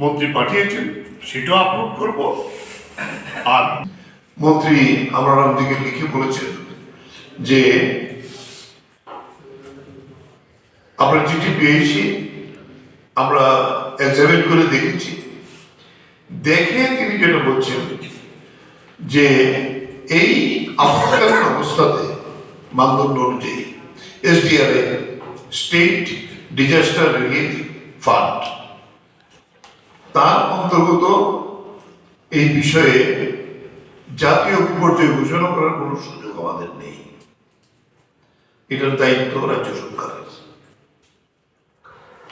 মন্ত্রী পাঠিয়েছেন, সেটাও আপলোড করব। আর মন্ত্রী আমার দিকে লিখে বলেছেন যে আমরা চিঠি পেয়েছি, আমরা এক্সামিন করে দেখেছি। দেখে তিনি যেটা বলছেন যে এই আপৎকালীন অবস্থাতে মানদণ্ড অনুযায়ী এসডিআরএ স্টেট ডিজাস্টার রিলিফ ফান্ড তার অন্তর্গত এই বিষয়ে জাতীয় বিপর্যয় ঘোষণা করার কোন সুযোগ আমাদের নেই। এটার দায়িত্ব রাজ্য সরকারের।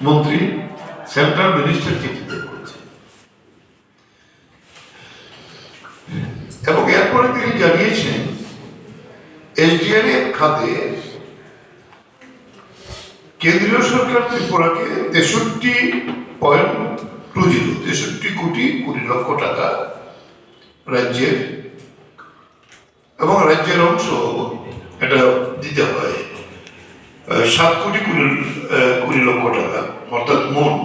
মন্ত্রী সেন্ট্রাল মিনিস্টার চিঠিতে বলেছে এবং এরপরে তিনি জানিয়েছেন এসডিআরএফ খাতে কেন্দ্রীয় সরকার ত্রিপুরাকে 63 কোটি 20 লক্ষ টাকা রাজ্যের এবং রাজ্যের অংশ এটা দিতে হয় 7 কোটি 20 লক্ষ টাকা, অর্থাৎ মোট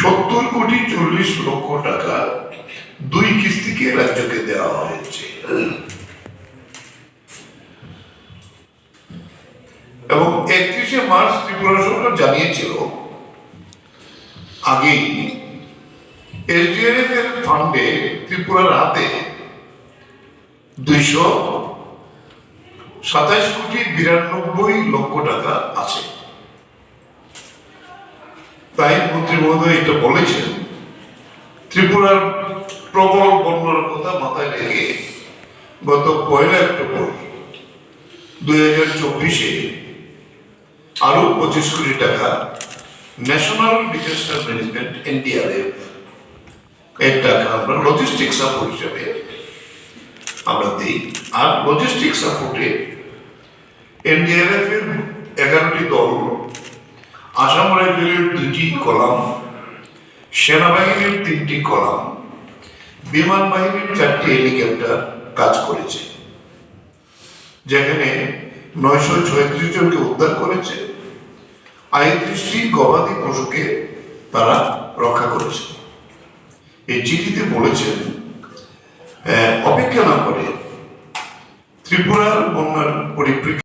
70 কোটি 40 লক্ষ টাকা 2 কিস্তিকে রাজ্যকে দেওয়া হয়েছে। এবং 31 মার্চ ত্রিপুরা সরকার জানিয়েছিল আগেই এসডিআরএফ এর ফান্ডে ত্রিপুরার হাতে 227 কোটি 92 লক্ষ টাকা আছে। তাই মন্ত্রী মহোদয় এটা বলেছেন, ত্রিপুরার প্রবল বন্যার কথা মাথায় রেখে গত 1 অক্টোবর 2024 আরো 25 কোটি টাকা ন্যাশনাল ডিজাস্টার ম্যানেজমেন্ট এনডিআরএফ এর টাকা আমরা লজিস্টিক সাপোর্ট হিসেবে আমরা দিই। আর লজিস্টিক সাপোর্টে এনডিআরএফ এর 11টি দল, আসাম রাইফেলের 2টি কলাম, সেনাবাহিনীর 3টি কলাম, বিমান বাহিনীর 4টি হেলিকপ্টার কাজ করেছে, যেখানে 936 জনকে উদ্ধার করেছে, 35টি গবাদি পশুকে তারা রক্ষা করেছে। এই চিঠিতে বলেছেন অপেক্ষা না করে ত্রিপুরার বন্যার পরিপ্রেক্ষিতে